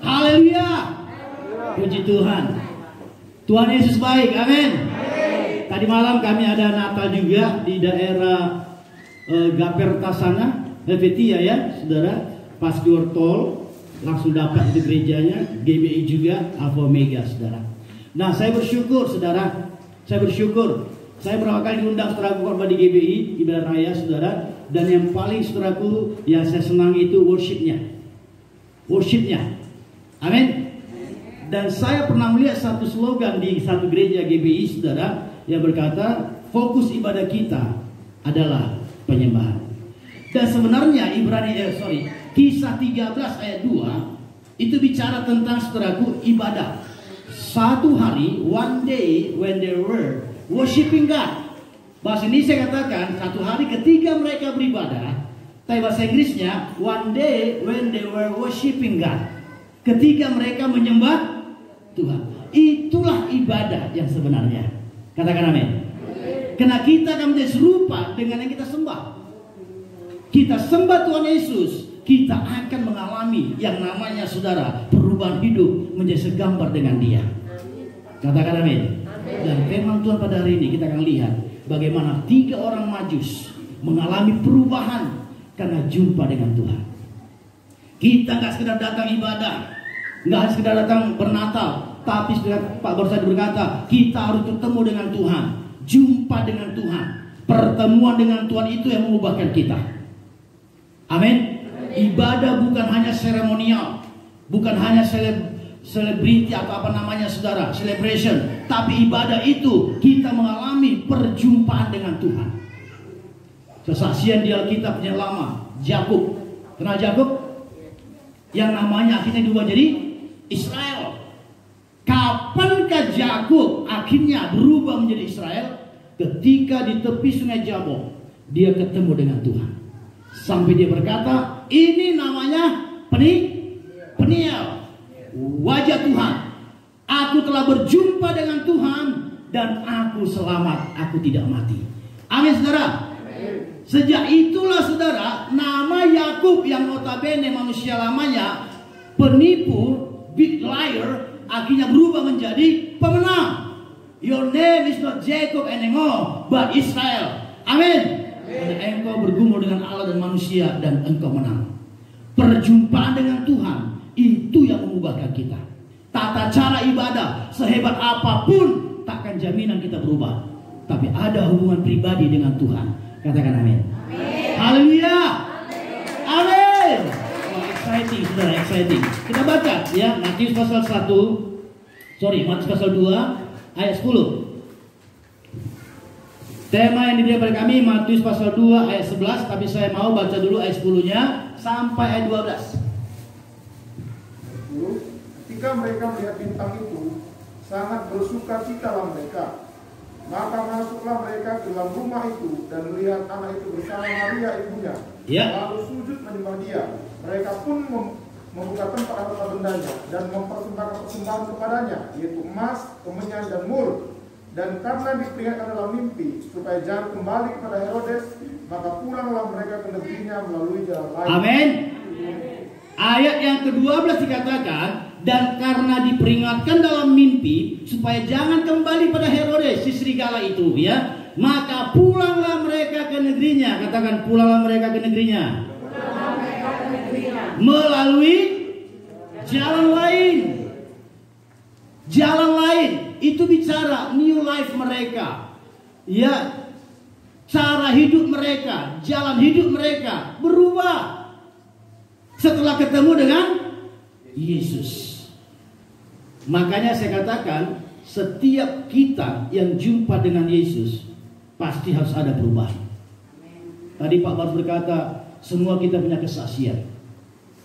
Haleluya. Puji Tuhan. Tuhan Yesus baik. Amin. Tadi malam kami ada Natal juga di daerah Gaperta sana, Helvetia ya, saudara. Pas keluar tol langsung dapat di gerejanya, GBI juga, Alpha Omega, saudara. Nah, saya bersyukur, saudara. Saya bersyukur. Saya berapa kali diundang saudaraku khotbah di GBI, ibadah raya, saudara. Dan yang paling saudaraku yang saya senang itu worshipnya. Worshipnya. Amin. Dan saya pernah melihat satu slogan di satu gereja GBI, saudara, yang berkata, fokus ibadah kita adalah penyembahan. Dan sebenarnya Kisah 13 ayat 2 itu bicara tentang saudaraku ibadah. Satu hari, one day when they were worshiping God. Bahasa Indonesia katakan satu hari ketika mereka beribadah. Tapi bahasa Inggrisnya one day when they were worshiping God. Ketika mereka menyembah Tuhan. Itulah ibadah yang sebenarnya. Katakan amin. Karena kita akan menjadi serupa dengan yang kita sembah. Kita sembah Tuhan Yesus, kita akan mengalami yang namanya saudara perubahan hidup menjadi segambar dengan Dia. Katakan amin. Dan firman Tuhan pada hari ini kita akan lihat bagaimana 3 orang Majus mengalami perubahan karena jumpa dengan Tuhan. Kita nggak sekedar datang ibadah, nggak sekedar datang bernatal, tapi Pak Borsadi berkata kita harus bertemu dengan Tuhan, jumpa dengan Tuhan. Pertemuan dengan Tuhan itu yang mengubahkan kita. Amin. Ibadah bukan hanya seremonial, bukan hanya selebriti atau apa namanya saudara, celebration, tapi ibadah itu kita mengalami perjumpaan dengan Tuhan. Kesaksian di Alkitab yang lama, Yakub. Kenal Yakub? Yang namanya akhirnya diubah jadi Israel. Kapankah Yakub akhirnya berubah menjadi Israel? Ketika di tepi sungai Jabok dia ketemu dengan Tuhan. Sampai dia berkata, ini namanya Peniel, wajah Tuhan. Aku telah berjumpa dengan Tuhan dan aku selamat, aku tidak mati. Amin saudara. Sejak itulah saudara, nama Yakub yang notabene manusia lamanya penipu, big liar, akhirnya berubah menjadi pemenang. Your name is not Jacob anymore, but Israel. Amin. Karena engkau bergumul dengan Allah dan manusia dan engkau menang. Perjumpaan dengan Tuhan itu yang mengubahkan kita. Tata cara ibadah sehebat apapun takkan jaminan kita berubah. Tapi ada hubungan pribadi dengan Tuhan. Katakan amin. Haleluya. Amin. Oh, exciting, saudara, exciting. Kita baca ya, Matius pasal 2 ayat 10. Tema yang diberikan pada kami Matius pasal 2 ayat 11, tapi saya mau baca dulu ayat 10-nya sampai ayat 12. Ketika mereka melihat bintang itu, sangat bersuka citalah mereka. Maka masuklah mereka ke dalam rumah itu dan melihat anak itu bersama Maria ibunya. Lalu sujud menyembah Dia. Mereka pun membuka tempat harta bendanya dan mempersembahkan persembahan kepadanya, yaitu emas, kemenyan dan mur. Dan karena diperingatkan dalam mimpi supaya jangan kembali kepada Herodes, maka pulanglah mereka ke negerinya melalui jalan lain. Amin. Ayat yang ke-12 dikatakan, dan karena diperingatkan dalam mimpi supaya jangan kembali pada Herodes si serigala itu ya, maka pulanglah mereka ke negerinya. Katakan, pulanglah mereka ke negerinya. Melalui jalan lain. Jalan lain itu bicara new life mereka. Ya, cara hidup mereka, jalan hidup mereka berubah setelah ketemu dengan Yesus. Makanya saya katakan, setiap kita yang jumpa dengan Yesus pasti harus ada perubahan. Tadi Pak Bars berkata, semua kita punya kesaksian.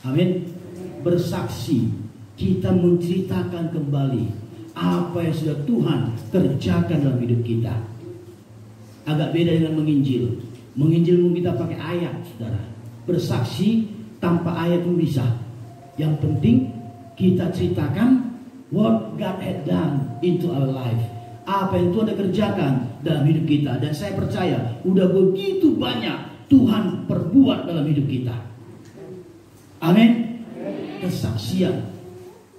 Amin. Bersaksi, kita menceritakan kembali apa yang sudah Tuhan kerjakan dalam hidup kita. Agak beda dengan menginjil. Menginjil mungkin kita pakai ayat, saudara. Bersaksi tanpa ayat pun bisa. Yang penting kita ceritakan what God had done into our life. Apa yang Tuhan kerjakan dalam hidup kita. Dan saya percaya udah begitu banyak Tuhan perbuat dalam hidup kita. Amin. Kesaksian.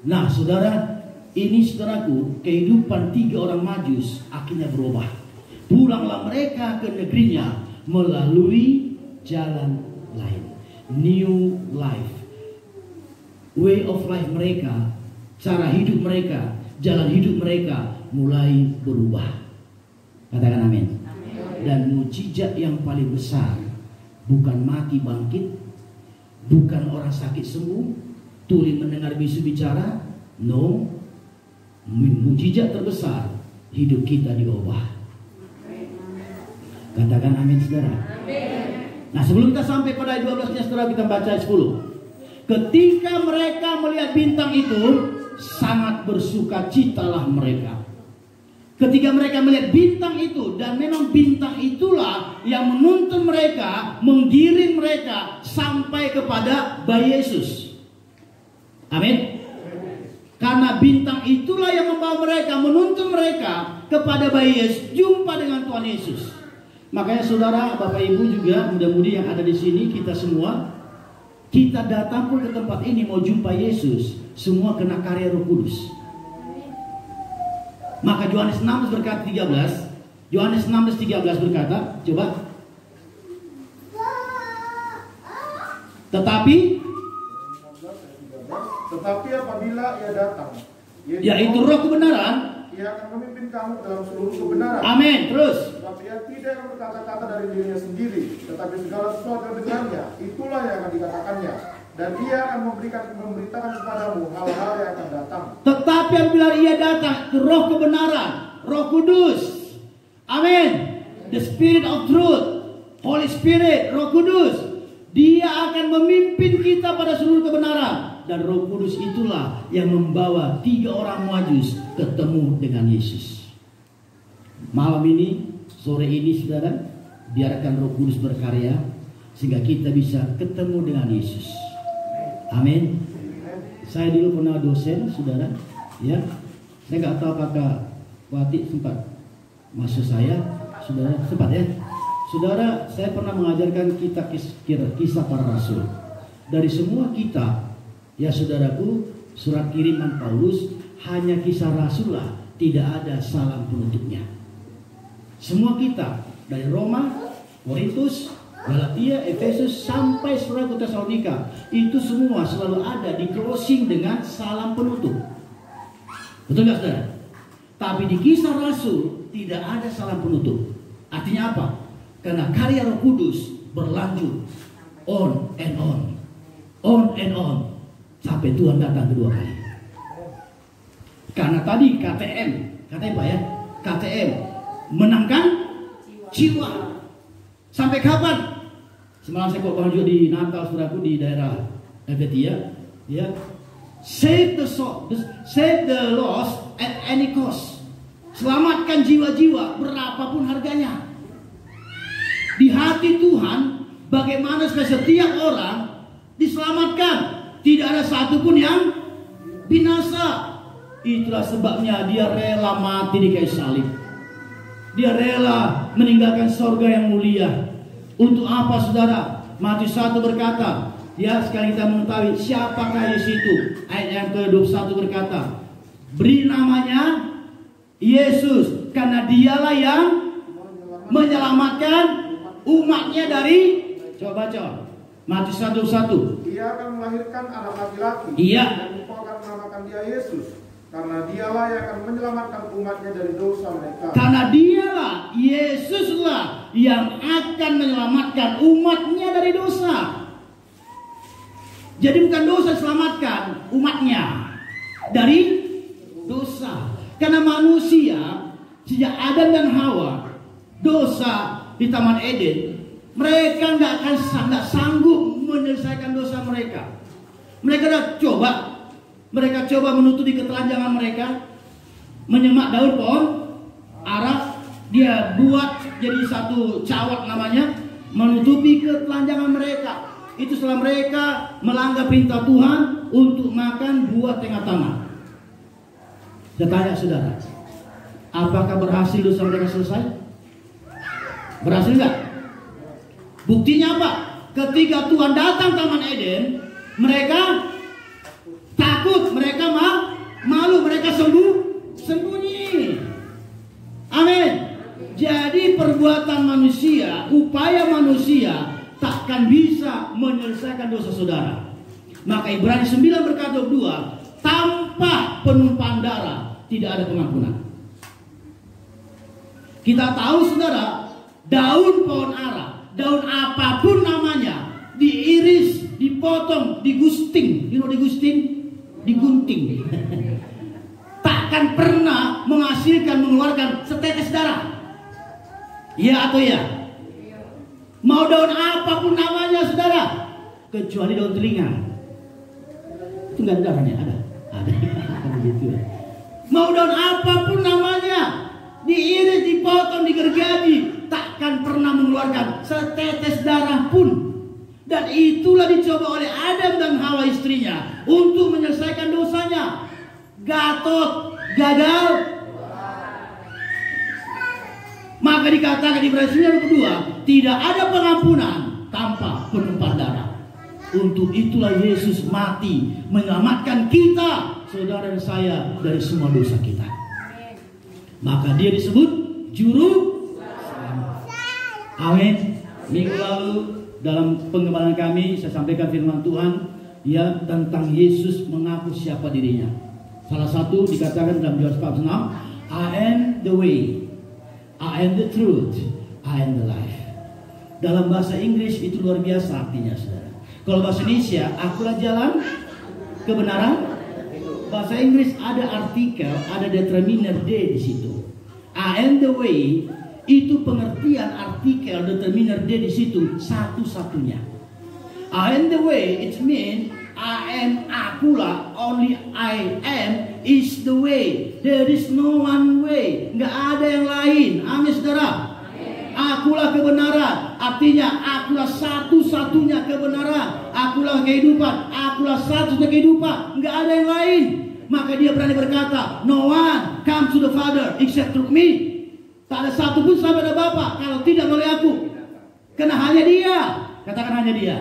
Nah saudara, ini saudaraku, kehidupan 3 orang Majus akhirnya berubah. Pulanglah mereka ke negerinya melalui jalan lain. New life. Way of life mereka, cara hidup mereka, jalan hidup mereka mulai berubah. Katakan amin. Dan mukjizat yang paling besar bukan mati bangkit, bukan orang sakit sembuh, tuli mendengar bisu bicara. No, mukjizat terbesar, hidup kita diubah. Katakan amin saudara. Nah sebelum kita sampai pada ayat 12-nya saudara, kita baca ayat 10. Ketika mereka melihat bintang itu, sangat bersukacitalah mereka. Ketika mereka melihat bintang itu, dan memang bintang itulah yang menuntun mereka, menggiring mereka sampai kepada bayi Yesus. Amin. Karena bintang itulah yang membawa mereka, menuntun mereka kepada bayi Yesus, jumpa dengan Tuhan Yesus. Makanya saudara, Bapak Ibu juga, mudah-mudi yang ada di sini, kita semua, kita datang pun ke tempat ini mau jumpa Yesus, semua kena karya Roh Kudus. Maka Yohanes 16 berkata 13, Yohanes 16:13 berkata, coba. Tetapi apabila ia datang, yaitu Roh kebenaran, ia akan memimpin kamu dalam seluruh kebenaran. Amin. Terus. Sebab ia tidak akan berkata-kata dari dirinya sendiri, tetapi segala sesuatu yang dengannya, itulah yang akan dikatakannya. Dan ia akan memberitakan kepadamu hal-hal yang akan datang. Tetapi apabila ia datang, Roh kebenaran, Roh Kudus. Amin. The Spirit of Truth, Holy Spirit, Roh Kudus. Dia akan memimpin kita pada seluruh kebenaran. Dan Roh Kudus itulah yang membawa 3 orang Majus ketemu dengan Yesus. Malam ini, sore ini saudara, biarkan Roh Kudus berkarya sehingga kita bisa ketemu dengan Yesus. Amin. Saya dulu pernah dosen, saudara, ya. Saya nggak tahu apakah Wati sempat masuk saya, saudara, sempat ya. Saudara, saya pernah mengajarkan kita kisah para rasul. Dari semua kitab, ya saudaraku, surat kiriman Paulus, hanya kisah rasul lah, tidak ada salam penutupnya. Semua kitab dari Roma, Korintus, Galatia, Efesus sampai surat Tesalonika, itu semua selalu ada di closing dengan salam penutup. Betul nggak saudara? Tapi di kisah Rasul tidak ada salam penutup. Artinya apa? Karena karya Roh Kudus berlanjut on and on sampai Tuhan datang kedua kali. Karena tadi KTM, katanya Pak ya, KTM menangkan jiwa. Sampai kapan? Semalam saya kok juga di Natal saudaraku di daerah Helvetia, ya. Save the soul, save the lost at any cost. Selamatkan jiwa-jiwa berapapun harganya. Di hati Tuhan, bagaimana setiap orang diselamatkan, tidak ada satupun yang binasa. Itulah sebabnya dia rela mati di kayu salib. Dia rela meninggalkan surga yang mulia. Untuk apa saudara? Matius 1 berkata, ya sekarang kita mengetahui siapakah Yesus itu. Ayat yang ke-21 berkata, beri namanya Yesus, karena dialah yang menyelamatkan umatnya dari, coba baca Matius 1:1. Ia akan melahirkan anak laki-laki. Iya. Dan engkau akan menamakan dia Yesus, karena dialah yang akan menyelamatkan umatnya dari dosa mereka. Karena dialah, Yesuslah yang akan menyelamatkan umatnya dari dosa. Jadi bukan dosa selamatkan umatnya dari dosa. Karena manusia sejak Adam dan Hawa dosa di Taman Eden, mereka nggak sanggup menyelesaikan dosa mereka. Mereka coba menutupi ketelanjangan mereka, menyemak daun pohon ara, dia buat jadi satu cawat namanya, menutupi ketelanjangan mereka. Itu setelah mereka melanggar perintah Tuhan untuk makan buah tengah taman. Saya tanya saudara, apakah berhasil dosa mereka selesai? Berhasil enggak? Buktinya apa? Ketika Tuhan datang Taman Eden, mereka takut, mereka mereka sembunyi. Amin. Jadi perbuatan manusia, upaya manusia takkan bisa menyelesaikan dosa saudara. Maka Ibrani 9 berkata 22, tanpa penumpahan darah tidak ada pengampunan. Kita tahu saudara, daun pohon ara, daun apapun namanya, diiris, dipotong, digusting, digunting, takkan pernah mengeluarkan setetes darah. Iya atau ya? Mau daun apapun namanya saudara, kecuali daun telinga, itu nggak ada darahnya, ada gitu. Mau daun apapun namanya, diiris, dipotong, digergaji, takkan pernah mengeluarkan setetes darah pun. Dan itulah dicoba oleh Adam dan Hawa istrinya untuk menyelesaikan dosanya. Gatot, gagal. Maka dikatakan di Ibrani 9:22, tidak ada pengampunan tanpa penumpahan darah. Untuk itulah Yesus mati menyelamatkan kita, saudara dan saya, dari semua dosa kita. Maka dia disebut juru selamat. Amin. Minggu lalu dalam pengembalaan kami saya sampaikan firman Tuhan ya tentang Yesus mengaku siapa dirinya. Salah satu dikatakan dalam Yohanes 6, I am the way, I am the truth, I am the life. Dalam bahasa Inggris itu luar biasa artinya saudara. Kalau bahasa Indonesia, akulah jalan, kebenaran. Bahasa Inggris ada artikel, ada determiner D di situ. I am the way, itu pengertian artikel determiner D di situ satu-satunya. I am the way, it means I am akulah, only I am is the way. There is no one way, nggak ada yang lain. Amin saudara. Akulah kebenaran, artinya akulah satu-satunya kebenaran, akulah kehidupan, akulah satu-satunya kehidupan, nggak ada yang lain. Maka dia berani berkata, no one comes to the Father except through me. Tak ada satu pun sampai pada Bapa kalau tidak melalui aku. Karena hanya dia, katakan hanya dia.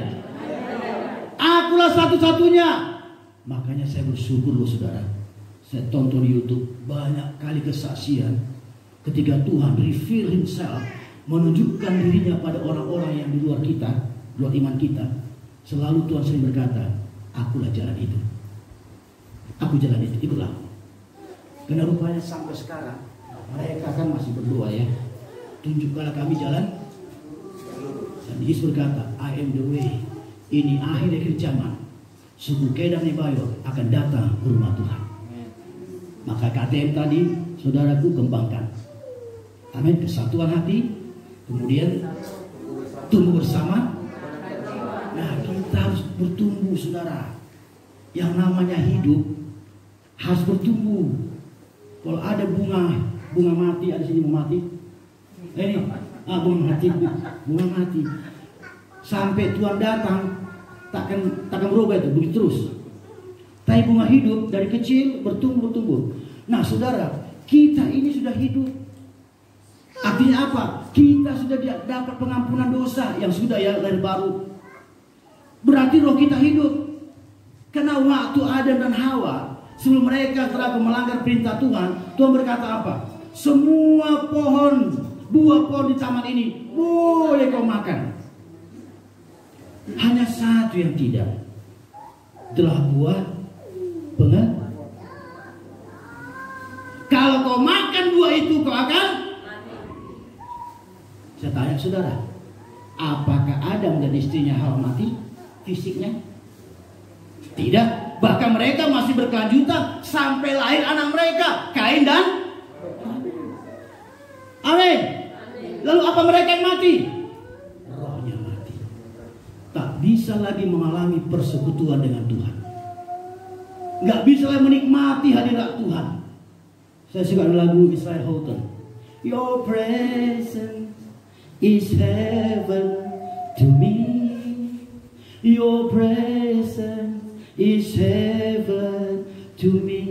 Akulah satu-satunya. Makanya saya bersyukur loh saudara. Saya tonton YouTube banyak kali kesaksian ketika Tuhan reveal himself, menunjukkan dirinya pada orang-orang yang di luar kita, luar iman kita. Selalu Tuhan sering berkata, akulah jalan itu. Aku jalan itu, ikutlah. Karena rupanya sampai sekarang mereka kan masih berdoa ya, tunjukkanlah kami jalan. Dan Yesus berkata, I am the way. Ini akhir zaman. Suku Kedar Nebayo akan datang ke rumah Tuhan. Maka KTM tadi saudaraku kembangkan. Amin, kesatuan hati. Kemudian tumbuh bersama. Nah kita harus bertumbuh saudara. Yang namanya hidup harus bertumbuh. Kalau ada bunga mati, ada sini mau mati. Ini bunga mati. Sampai Tuhan datang takkan berubah itu, begitu terus. Tapi bunga hidup dari kecil bertumbuh. Nah saudara, kita ini sudah hidup. Artinya apa? Kita sudah dapat pengampunan dosa yang sudah ya lahir baru. Berarti roh kita hidup. Karena waktu Adam dan Hawa, sebelum mereka telah melanggar perintah Tuhan, Tuhan berkata apa? Semua buah pohon di taman ini boleh kau makan. Hanya satu yang tidak, adalah buah pengampunan. Kalau kau makan buah itu kau akan mati. Saya tanya saudara, apakah Adam dan istrinya Hawa mati fisiknya? Tidak, bahkan mereka masih berkelanjutan sampai lahir anak mereka, Kain dan Amin. Lalu apa mereka yang mati? Rohnya mati. Tak bisa lagi mengalami persekutuan dengan Tuhan. Nggak bisa lagi menikmati hadirat Tuhan. Saya suka lagu Israel Houghton. Your presence is heaven to me. Your presence is heaven to me.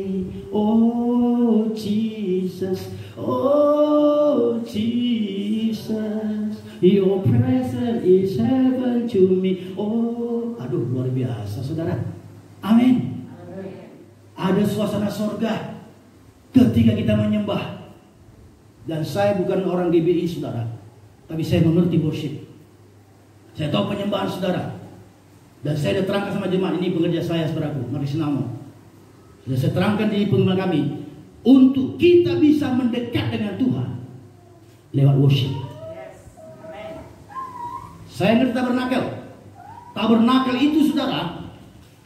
Oh Jesus, oh Jesus, your presence is heaven to me. Oh, aduh luar biasa saudara. Amin. Ada suasana sorga. ketika kita menyembah. Dan saya bukan orang GBI saudara, tapi saya mengerti worship. Saya tahu penyembahan saudara. Dan saya sudah terangkan sama jemaat, ini pengerja saya saudaraku, Mari Sinamo. Sudah saya terangkan di pengumuman kami, untuk kita bisa mendekat dengan Tuhan lewat worship. Saya ngerti tabernakel. Tabernakel itu saudara,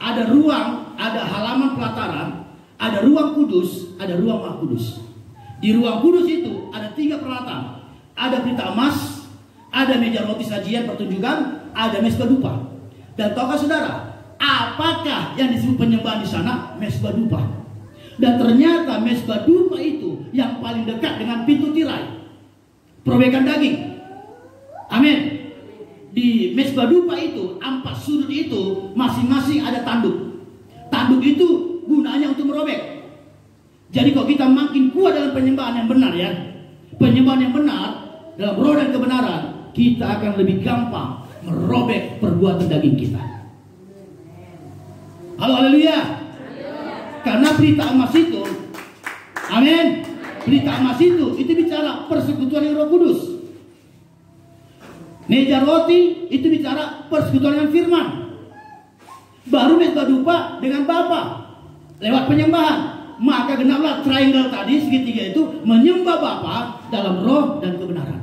ada ruang, ada halaman pelataran, ada ruang kudus, ada ruang maha kudus. Di ruang kudus itu ada 3 peralatan. Ada pelita emas, ada meja roti sajian pertunjukan, ada mezbah dupa. Dan tahukah saudara, apakah yang disebut penyembahan di sana? Mezbah dupa. Dan ternyata mezbah dupa itu yang paling dekat dengan pintu tirai perobekan daging. Amin. Di mezbah dupa itu, 4 sudut itu masing-masing ada tanduk. Tanduk itu gunanya untuk merobek. Jadi kalau kita makin kuat dalam penyembahan yang benar ya, penyembahan yang benar dalam roh dan kebenaran, kita akan lebih gampang merobek perbuatan daging kita. Halo, haleluya. Karena pelita emas itu, amin, pelita emas itu bicara persekutuan dengan Roh Kudus. Meja roti itu bicara persekutuan dengan firman. Baru mezbah dupa dengan Bapa lewat penyembahan. Maka genaplah triangle tadi, segitiga itu menyembah Bapa dalam roh dan kebenaran.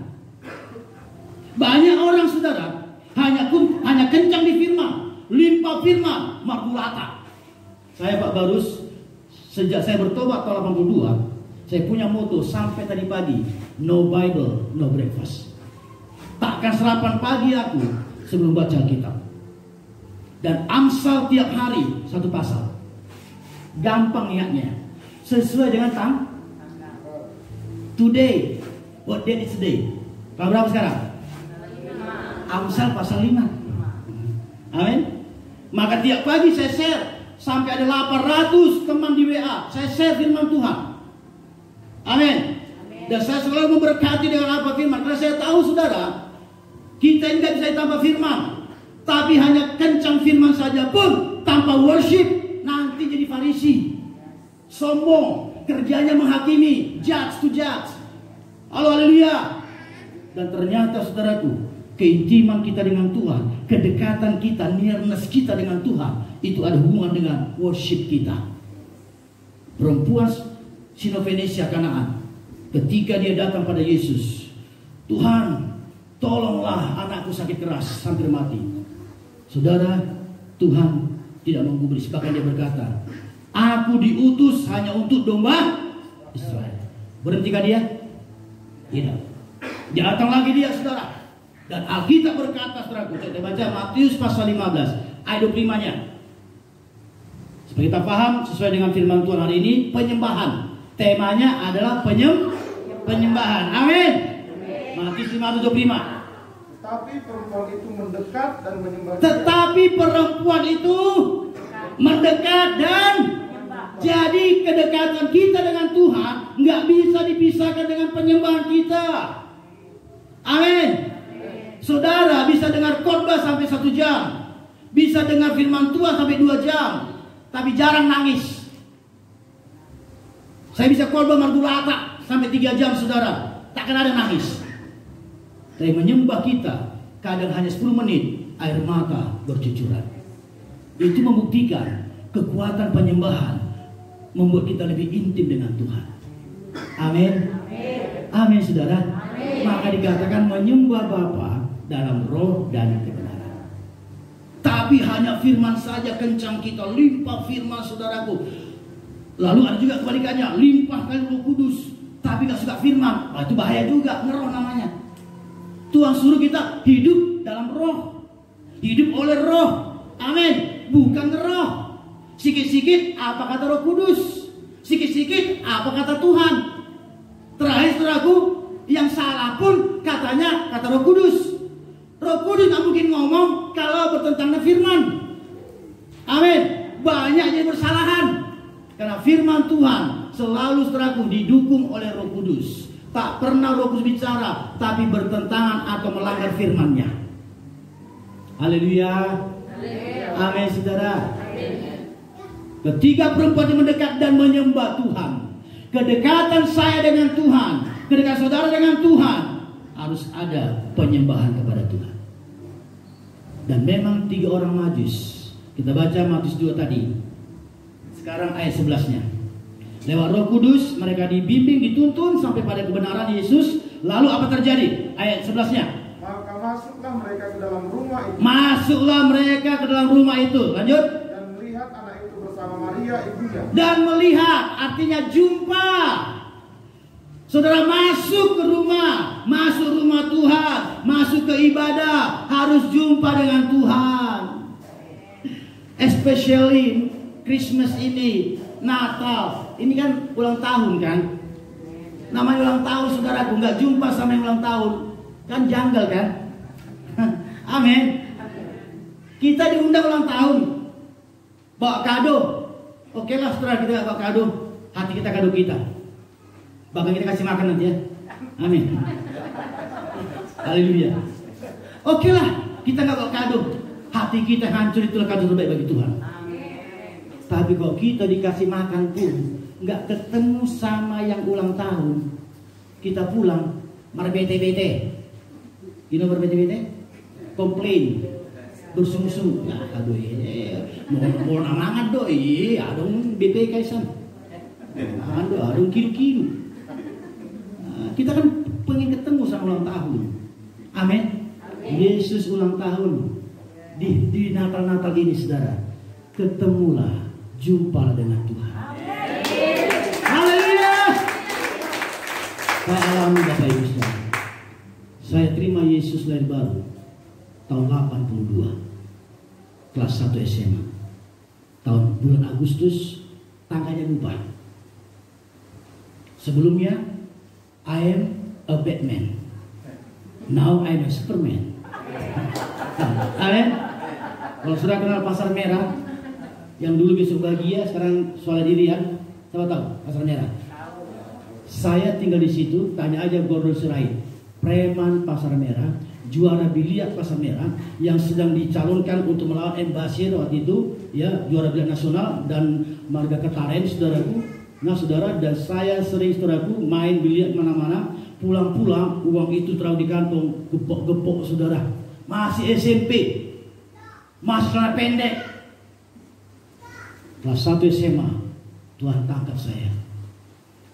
Banyak orang saudara hanya kencang di firman, limpah firman, makulata. Saya Pak Barus, sejak saya bertobat tahun 82, saya punya moto sampai tadi pagi, no Bible, no breakfast. Takkan sarapan pagi aku sebelum baca Alkitab. Dan Amsal tiap hari 1 pasal. Gampang ingatnya. Sesuai dengan today. What date is today? Tanggal berapa sekarang? Amsal pasal 5. Amin. Maka tiap pagi saya share. Sampai ada 800 teman di WA. Saya share firman Tuhan. Amin. Dan saya selalu memberkati dengan apa firman. Karena saya tahu saudara, kita ini tidak bisa ditambah firman. Tapi hanya kencang firman saja pun tanpa worship, nanti jadi Farisi. Sombong, kerjanya menghakimi, judge to judge. Halo, haleluya. Dan ternyata saudaraku, keintiman kita dengan Tuhan, kedekatan kita, nearness kita dengan Tuhan, itu ada hubungan dengan worship kita. Perempuan Sino-Fenisia Kanaan, ketika dia datang pada Yesus, Tuhan, tolonglah anakku sakit keras, hampir mati. Saudara, Tuhan tidak menggubris, bahkan dia berkata, aku diutus hanya untuk domba Israel. Berhentikah dia? Tidak. Dia datang lagi dia saudara. Dan Alkitab berkata saudaraku, kita baca Matius pasal 15 ayat 25-nya. Supaya kita paham sesuai dengan firman Tuhan hari ini, penyembahan. Temanya adalah penyembahan. Amin. Matius 15:25. Tetapi perempuan itu mendekat dan menyembah. Tetapi perempuan itu mendekat dan jadi kedekatan kita dengan Tuhan nggak bisa dipisahkan dengan penyembahan kita. Amin. Saudara bisa dengar khotbah sampai 1 jam, bisa dengar firman Tuhan sampai 2 jam, tapi jarang nangis. Saya bisa khotbah margulata sampai 3 jam saudara, takkan ada nangis. Tapi menyembah kita kadang hanya 10 menit, air mata bercucuran. Itu membuktikan kekuatan penyembahan membuat kita lebih intim dengan Tuhan. Amin. Amin saudara. Amin. Maka dikatakan menyembah Bapa dalam roh dan kebenaran. Tapi hanya firman saja kencang kita, limpah firman saudaraku. Lalu ada juga kebalikannya, limpahkan Roh Kudus, tapi gak suka firman. Itu bahaya juga, ngeroh namanya. Tuhan suruh kita hidup dalam roh, hidup oleh roh. Amin. Bukan roh. Sikit-sikit apa kata Roh Kudus, sikit-sikit apa kata Tuhan. Terakhir saudaraku, yang salah pun katanya kata Roh Kudus. Roh Kudus gak mungkin ngomong kalau bertentangan firman. Amin. Banyak yang bersalahan karena firman Tuhan selalu saudaraku didukung oleh Roh Kudus. Tak pernah Roh Kudus bicara tapi bertentangan atau melanggar firman-Nya. Haleluya. Amin saudara. Ketika perempuan yang mendekat dan menyembah Tuhan, Kedekatan saya dengan Tuhan, kedekatan saudara dengan Tuhan, harus ada penyembahan kepada Tuhan. Dan memang 3 orang Majus. Kita baca Matius 2 tadi. Sekarang ayat 11-nya. Lewat Roh Kudus mereka dibimbing, dituntun sampai pada kebenaran Yesus. Lalu apa terjadi? Ayat 11-nya. Maka masuklah mereka ke dalam rumah itu. Masuklah mereka ke dalam rumah itu. Lanjut. Dan melihat anak itu bersama Maria ibunya. Dan melihat artinya jumpa. Saudara masuk ke rumah, masuk rumah Tuhan, masuk ke ibadah, harus jumpa dengan Tuhan. Especially Christmas ini, Natal, ini kan ulang tahun kan? Namanya ulang tahun, saudaraku, nggak jumpa sama yang ulang tahun, kan janggal kan? Amin. Kita diundang ulang tahun, bawa kado, oke lah saudara, kita bawa kado, hati kita kado kita. Bahkan kita kasih makan nanti ya. Amin. Haleluya. Oke lah, kita nggak bawa kado, hati kita hancur, itulah kado terbaik bagi Tuhan. Tapi kalau kita dikasih makan pun nggak ketemu sama yang ulang tahun, kita pulang berbete-bete. You know berbete-bete? Komplain, bersungu-sungu. Ya, aduh mau nangangan doi, adong bete kaisan. Adong kiru-kiru. Kita kan pengen ketemu sama ulang tahun. Amin. Yesus ulang tahun di Natal-Natal ini, saudara. Ketemulah, jumpalah dengan Tuhan. Haleluya. Saya alami Bapak Ibu saudara. Saya terima Yesus lahir baru tahun 82, kelas 1 SMA. Tahun bulan Agustus, tanggalnya lupa. Sebelumnya I am a Batman. Now I am a Superman. Amin. Kalau sudah kenal Pasar Merah, yang dulu besok bahagia, sekarang soal diri ya. Siapa tahu Pasar Merah? Saya tinggal di situ. Tanya aja Gordon Sirait, preman Pasar Merah, juara biliar Pasar Merah, yang sedang dicalonkan untuk melawan M. Basir waktu itu, ya, juara biliar nasional dan marga Ketaren, saudaraku. Nah saudara, dan saya sering saudaraku main biliar mana-mana, pulang-pulang uang itu taruh di kantong, gepok-gepok saudara. Masih SMP, masih celana pendek. Kelas 1 SMA, Tuhan tangkap saya.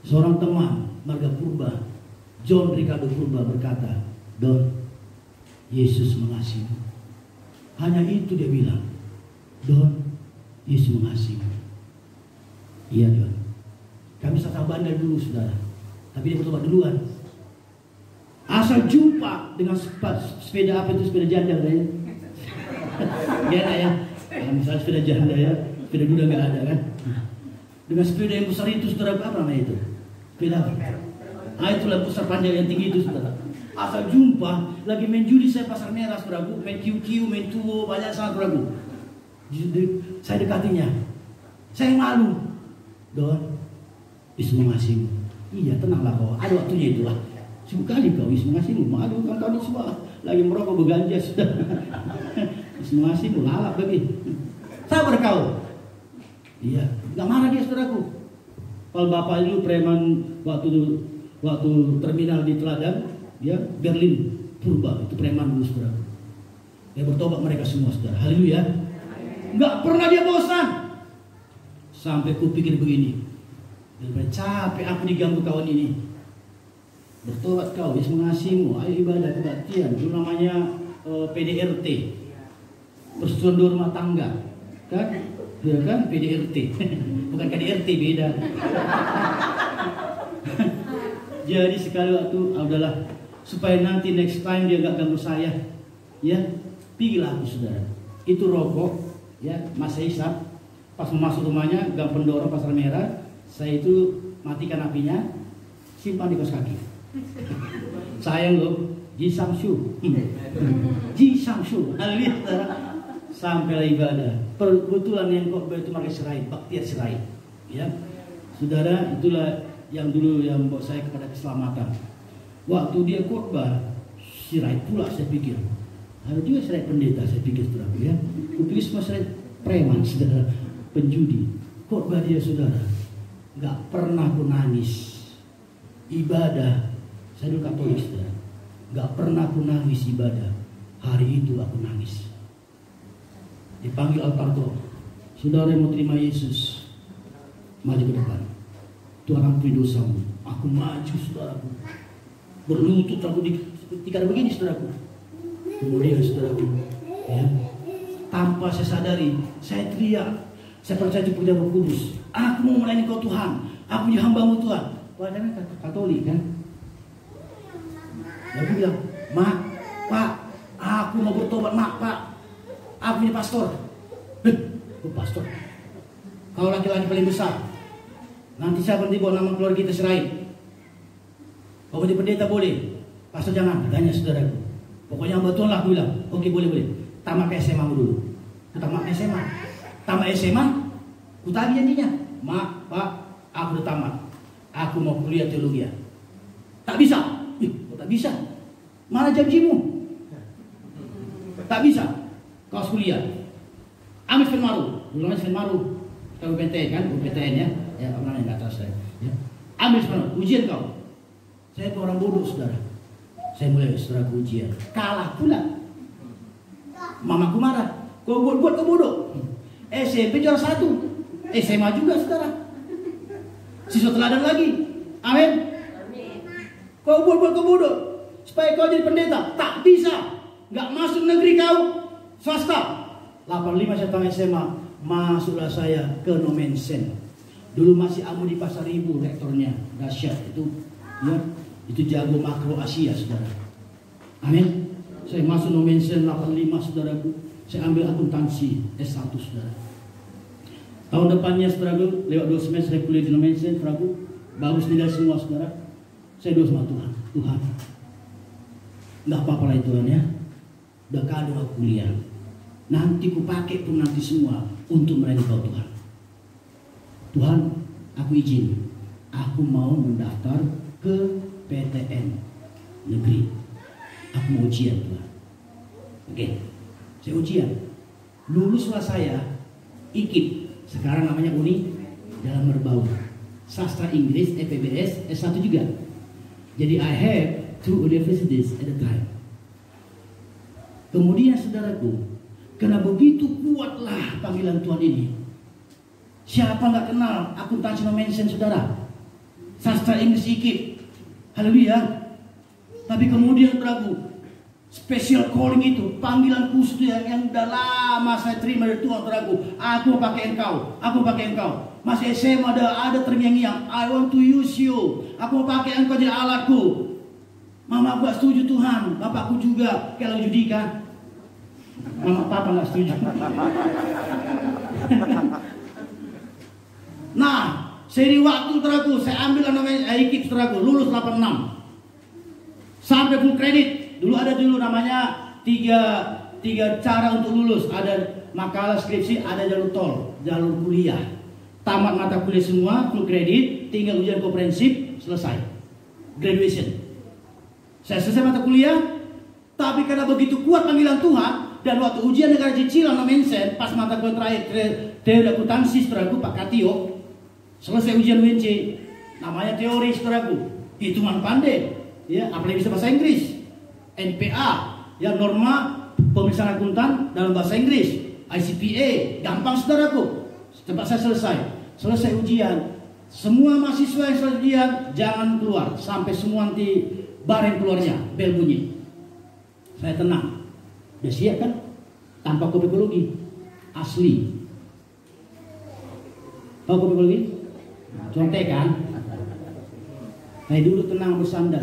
Seorang teman marga Purba, John Ricardo Purba, berkata, Don, Yesus mengasihimu. Hanya itu dia bilang, Don, Yesus mengasihimu. Iya Don. Kami sasar bandar dulu saudara, tapi dia bertobat duluan. Asal jumpa dengan sepeda apa itu, sepeda janda ya. Gak ya. Kalau misalnya sepeda janda ya, sepeda duda nggak ada kan. Dengan sepeda yang besar itu saudara, apa namanya itu? Sepeda apa? Ah itulah besar panjang yang tinggi itu saudara. Asal jumpa, lagi main judi saya Pasar Merah saudaraku, main kiu-kiu, main tuo, banyak sangat saudaraku. Saya dekatinya, saya malu. Don, Yesus mengasihimu. Iya tenanglah kau, ada waktunya itulah. Sibuk kali kau, Yesus mengasihimu. Malu kawan-kawan semua lagi merokok berganja sudah. Yesus mengasihimu, lalap lagi. Sabar kau. Iya, nggak marah dia saudaraku. Kalau bapak itu preman waktu terminal di Teladan, dia Berlin Purba, itu preman dulu saudaraku. Dia bertobat mereka semua saudara. Haleluya. Nggak pernah dia bosan. Sampai kupikir begini. Dan capek aku diganggu kawan ini. Bertobat kau, Yesus mengasihimu. Ayo ibadah kebaktian. Itu namanya PDRT, Persatuan Rumah Tangga, kan? Ya kan, PDRT. Bukan KDRT, beda. Jadi sekali waktu, udahlah, supaya nanti next time dia gak ganggu saya, ya, pergilah aku saudara. Itu rokok, ya, masa hisap. Pas masuk rumahnya, gang pendorong Pasar Merah. Saya itu matikan apinya, simpan di kaos kaki. Sayang loh, Ji Samshu, Ji Samshu, sampailah ibadah. Kebetulan yang khotbah itu pakai serai, baktiar serai, ya. Saudara, itulah yang dulu yang membawa saya kepada keselamatan. Waktu dia khotbah, serai pula saya pikir. Ada juga serai pendeta, saya pikir saudara, ya. Kupikir semua serai preman, saudara, penjudi. Khotbah dia saudara. Nggak pernah aku nangis ibadah. Saya dulu Katolik, saudara. Nggak pernah aku nangis ibadah. Hari itu aku nangis. Dipanggil altar doa. Saudara yang mau terima Yesus, maju ke depan. Tuhan ampuni dosamu. Aku maju, saudaraku. Berlutut aku ketika begini, saudaraku. Kemudian saudaraku, ya, tanpa saya sadari, saya teriak. Saya percaya itu pekerjaan Roh Kudus. Aku mau melayani Kau Tuhan. Aku jadi hamba-Mu Tuhan. Padahal Katolik kan. Lalu bilang, Mak, Pak, aku mau bertobat, Mak, Pak. Aku ini pastor. Pastor. Kau laki-laki paling besar. Nanti saya berhenti bawa nama keluarga kita serahin. Kau menjadi pendeta boleh. Pastor jangan. Tanya saudaraku. Pokoknya hamba Tuhan lah, aku bilang. Oke, boleh. Tamat SMA dulu. Tamat SMA. Tamat SMA, ku tagih janjinya. Mak, Pak, aku udah tamat. Aku mau kuliah teologi. Tak bisa. Kok tak bisa? Mana janjimu? Tak bisa. Kau harus kuliah. Ambil Firmaru. Dulu namanya Firmaru. Kita UPTN kan? UPTN ya. Ya, apa namanya? Nggak tahu saya. Ya. Ambil Firmaru. Ujian kau. Saya itu orang bodoh, saudara. Saya mulai saudara ujian. Kalah pula. Mamaku marah. Kau buat kau bodoh. SMP juara 1. SMA juga, saudara. Siswa teladan lagi. Amin. Kau buat kau bodoh. Supaya kau jadi pendeta. Tak bisa. Nggak masuk negeri kau. Swasta. 85 saya tamat SMA. Masuklah saya ke Nomensen. Dulu masih Amu di Pasar Ibu rektornya. Dahsyat itu. Ya, itu jago makro Asia, saudara. Amin. Saya masuk Nomensen 85, saudaraku. Saya ambil akuntansi S1, saudara. Tahun depannya, saudaraku, lewat 2 semester saya kuliah di Nomensen, saudaraku. Bagus nilai semua, saudara. Saya doa sama Tuhan. Tuhan, nggak apa-apa lah Tuhan ya. Udah kado aku kuliah. Nanti ku pakai pun nanti semua untuk melayani Kau Tuhan. Tuhan, aku izin. Aku mau mendaftar ke PTN negeri. Aku mau ujian, Tuhan. Oke, saya ujian. Luluslah saya IKIP. Sekarang namanya Uni Dalam Merbau. Sastra Inggris, EPBS, S1 juga. Jadi I have 2 universities at a time. Kemudian saudaraku, karena begitu kuatlah panggilan Tuhan ini. Siapa nggak kenal akuntansi Nomensen, saudara? Sastra Inggris IKIP. Haleluya. Tapi kemudian saudaraku, special calling itu, panggilan khusus yang udah lama saya terima dari Tuhan, saudaraku. Aku mau pakai engkau, aku mau pakai engkau. Masih SMA ada terngiang-ngiang, I want to use you. Aku mau pakai engkau jadi alatku. Mama aku gak setuju Tuhan, bapakku juga. Kalau Judika, mama papa gak setuju. Nah, seri waktu saudaraku, saya ambil namanya IKIP, saudaraku, lulus 86. Sampai full kredit. Dulu ada namanya tiga cara untuk lulus. Ada makalah skripsi, ada jalur tol, jalur kuliah. Tamat mata kuliah semua, full kredit, tinggal ujian komprehensif, selesai. Graduation. Saya selesai mata kuliah, tapi karena begitu kuat panggilan Tuhan, dan waktu ujian negara cicilan Nomensen, pas mata kuliah terakhir teori akuntansi, saudaraku, Pak Katio, selesai ujian UNC, namanya teori, saudaraku, hitungan pandai, ya, apalagi bisa bahasa Inggris, NPA, ya, norma pemeriksaan akuntan dalam bahasa Inggris, ICPA, gampang, saudaraku. Tempat saya selesai ujian. Semua mahasiswa yang selesai ujian jangan keluar sampai semua nanti bareng keluarnya, bel bunyi. Saya tenang. Udah siap kan? Tanpa kopikologi. Asli. Tahu kopikologi? Contekan. Saya dulu tenang bersandar.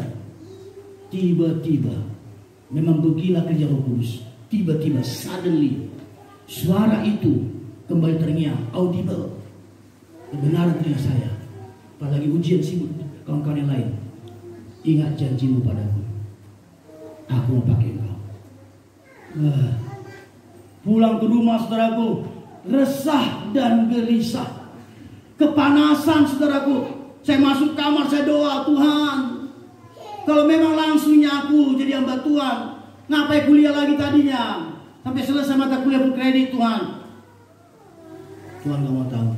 Tiba-tiba, memang begila kerja Roh Kudus. Tiba-tiba, suddenly, suara itu kembali terngiang, audible. Kebenaran telinga saya. Apalagi ujian sibuk kawan-kawan yang lain. Ingat janjimu padaku. Aku mau pakai engkau. Pulang ke rumah, saudaraku, resah dan gelisah. Kepanasan, saudaraku. Saya masuk kamar, saya doa, Tuhan, kalau memang langsungnya aku jadi hamba Tuhan, ngapain kuliah lagi tadinya? Sampai selesai mata kuliah berkredit, Tuhan. Tuhan gak mau tahu.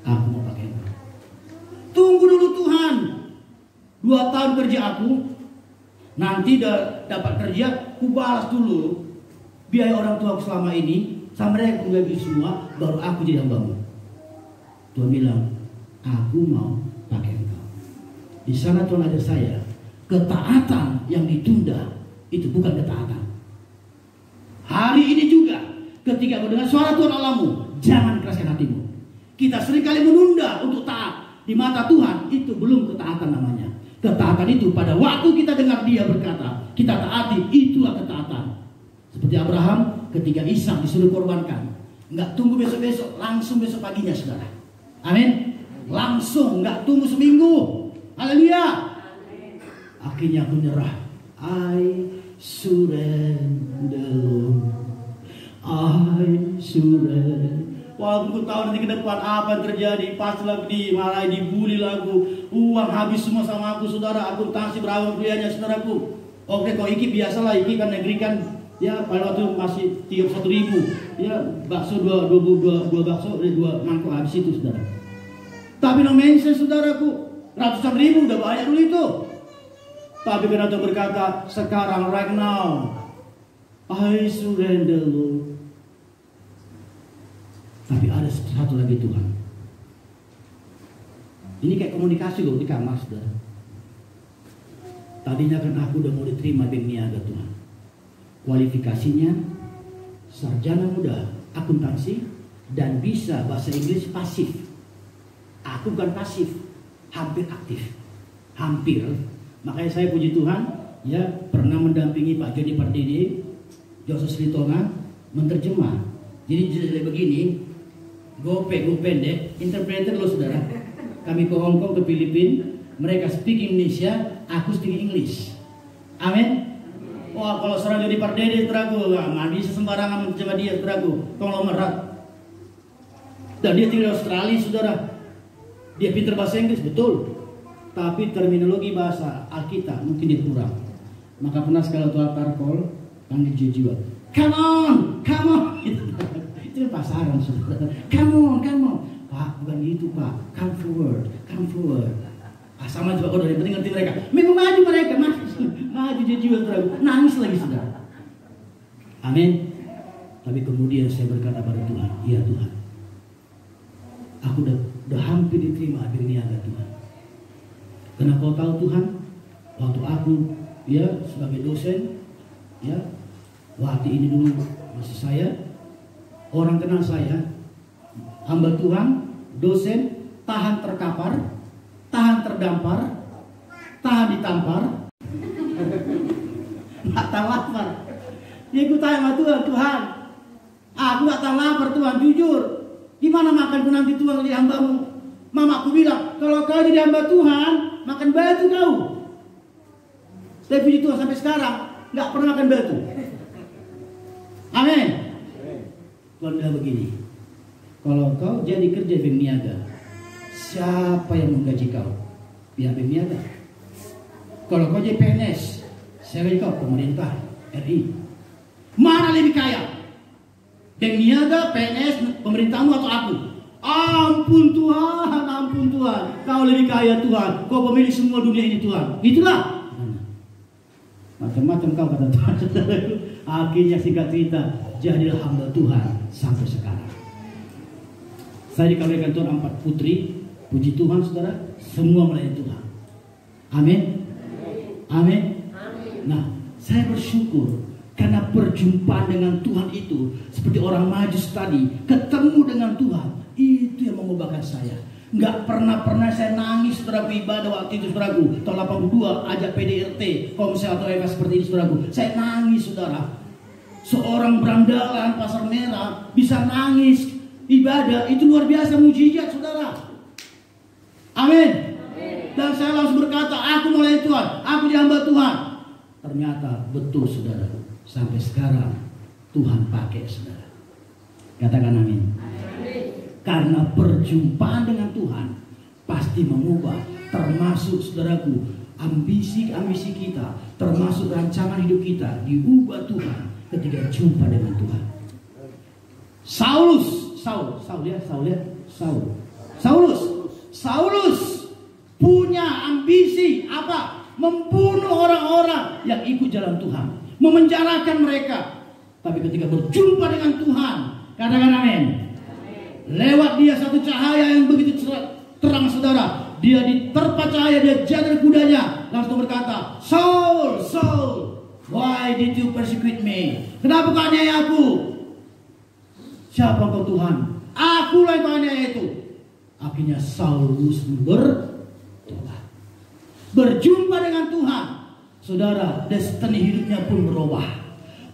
Aku mau pakai engkau. 2 tahun kerja aku, nanti dapat kerja, ku balas dulu biaya orang tua aku selama ini, sama mereka aku gaji semua, baru aku jadi hambamu. Tuhan bilang, aku mau pakai engkau. Di sana Tuhan ada saya. Ketaatan yang ditunda itu bukan ketaatan. Hari ini juga, ketika mendengar suara Tuhan Allahmu, jangan keraskan hatimu. Kita seringkali menunda untuk taat. Di mata Tuhan itu belum ketaatan namanya. Ketaatan itu pada waktu kita dengar Dia berkata, kita taati, itulah ketaatan. Seperti Abraham ketika Ishak disuruh korbankan, nggak tunggu besok-besok, langsung besok paginya, saudara. Amin. Langsung, nggak tunggu seminggu. Haleluya. Akhirnya aku nyerah. I surrender, Lord. I surrender. Walaupun aku tahu nanti ke depan apa yang terjadi, pasti lagu dimarahi, dibully lagu, uang habis semua sama aku, saudara. Akuntansi berapa kuliahnya, saudaraku. Oke, kok iki biasalah, iki kan negeri kan. Ya, pada waktu masih 31.000, ya bakso dua bakso, 2 mangkok habis itu, saudara. Tapi no mention, saudaraku, ratusan ribu udah banyak dulu itu. Tapi karena Tuhan berkata, sekarang right now, I surrender, Lord. Tapi ada satu lagi Tuhan. Ini kayak komunikasi loh di kamar, saudara. Tadinya kan aku udah mau diterima bank niaga Tuhan. Kualifikasinya sarjana muda akuntansi dan bisa bahasa Inggris pasif. Aku bukan pasif, hampir aktif, hampir. Makanya saya puji Tuhan, ya pernah mendampingi Pak Joni Pardede, Joseph Sritonga menerjemah. Jadi begini, gue pendek, interpreter lo, saudara. Kami ke Hong Kong, ke Filipina, mereka speak Indonesia, aku speak English. Amin. Wah, kalau seorang Joni Pardede, saudaraku, nggak bisa sembarangan menerjemah dia, saudaraku, konglomerat. Dan dia tinggal di Australia, saudara. Dia pintar bahasa Inggris, betul. Tapi terminologi bahasa Alkitab mungkin dia kurang. Maka pernah sekali Tuhan Tarkol panggil jiwa, come on, come on. Itu pasaran, saudara. Come on, come on. Pak, bukan gitu, Pak. Come forward, come forward. Sama juga udah penting ngerti mereka. Memang maju mereka, maju jiwa terlalu nangis lagi, saudara. Amin. Tapi kemudian saya berkata pada Tuhan, iya Tuhan, aku udah hampir diterima bank niaga Tuhan. Karena kau tahu Tuhan, waktu aku ya sebagai dosen, ya waktu ini dulu masih saya, orang kenal saya, hamba Tuhan, dosen, tahan terkapar, tahan terdampar, tahan ditampar, nggak tahan lapar. Ya aku tanya sama Tuhan, Tuhan, aku nggak tahan lapar Tuhan, jujur. Gimana makanku nanti Tuhan jadi hambamu? Mama aku bilang, kalau kau jadi hamba Tuhan, makan batu kau. Saya puji Tuhan sampai sekarang nggak pernah makan batu. Amin. Tuhan bilang begini, kalau kau jadi kerja bank niaga, siapa yang menggaji kau? Pihak bank niaga. Kalau kau jadi PNS, siapa yang kau? Pemerintah RI. Mana lebih kaya? Bank niaga, PNS, pemerintahmu atau aku? Ampun Tuhan, ampun Tuhan. Kau lebih kaya Tuhan. Kau pemilik semua dunia ini Tuhan. Itulah. Macam-macam kau kata Tuhan. Akhirnya singkat cerita, jadilah hamba Tuhan sampai sekarang. Saya dikaruniakan Tuhan 4 putri. Puji Tuhan saudara, semua melayani Tuhan. Amin. Amin. Nah, saya bersyukur karena perjumpaan dengan Tuhan itu seperti orang Majus tadi, ketemu dengan Tuhan, itu yang mengubahkan saya. Nggak pernah saya nangis saudaraku ibadah waktu itu saudaraku. Tahun 82 ajak PDRT, Komsel atau EVA seperti ini saudaraku. Saya nangis saudara. Seorang berandalan Pasar Merah bisa nangis ibadah, itu luar biasa mujizat saudara. Amin. Dan saya langsung berkata, aku melayani Tuhan, aku jadi hamba Tuhan. Ternyata betul saudara, sampai sekarang Tuhan pakai saudara. Katakan amin. Karena perjumpaan dengan Tuhan pasti mengubah, termasuk saudaraku ambisi kita, termasuk rancangan hidup kita diubah Tuhan ketika jumpa dengan Tuhan. Saulus punya ambisi ambisi apa? Membunuh orang-orang yang ikut jalan Tuhan, memenjarakan mereka. Tapi ketika berjumpa dengan Tuhan, katakan amin. Lewat dia satu cahaya yang begitu terang, saudara. Dia diterpa cahaya, dia jatuh dari kudanya, langsung berkata, Saul, Saul, why did you persecute me? Kenapa kau aniaya aku? Siapa kau Tuhan? Akulah yang kau aniaya itu. Akhirnya Saulus bertobat, berjumpa dengan Tuhan. Saudara, destiny hidupnya pun berubah,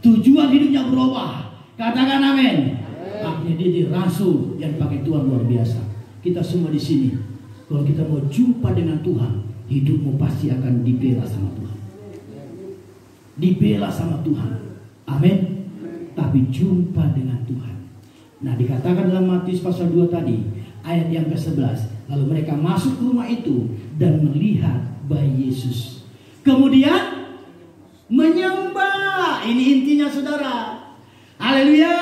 tujuan hidupnya berubah. Katakan amin. Akhirnya dia jadi rasul yang pakai Tuhan luar biasa. Kita semua di sini, kalau kita mau jumpa dengan Tuhan, hidupmu pasti akan dibela sama Tuhan. Dibela sama Tuhan. Amin. Tapi jumpa dengan Tuhan. Nah, dikatakan dalam Matius pasal 2 tadi, ayat yang ke-11, lalu mereka masuk ke rumah itu dan melihat bayi Yesus. Kemudian menyembah. Ini intinya, saudara. Haleluya.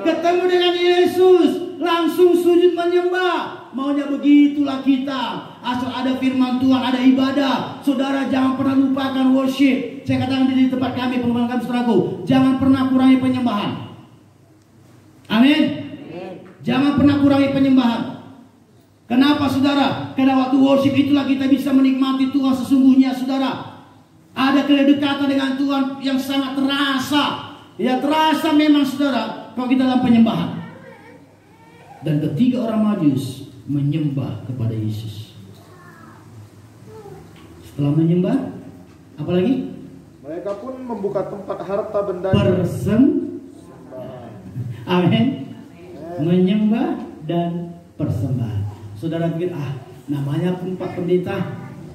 Ketemu dengan Yesus, langsung sujud menyembah. Maunya begitulah kita. Asal ada firman Tuhan, ada ibadah. Saudara, jangan pernah lupakan worship. Saya katakan di tempat kami, pengembangan kami, saudaraku, jangan pernah kurangi penyembahan. Amin. Jangan pernah kurangi penyembahan. Kenapa, saudara? Karena waktu worship itulah kita bisa menikmati Tuhan sesungguhnya, saudara. Ada kedekatan dengan Tuhan yang sangat terasa. Ya, terasa memang, saudara, kalau kita dalam penyembahan. Dan ketiga orang Majus menyembah kepada Yesus. Setelah menyembah, apa lagi? Mereka pun membuka tempat harta benda. Amin. Menyembah dan persembahan. Saudara pikir, namanya pun Pak Pendeta,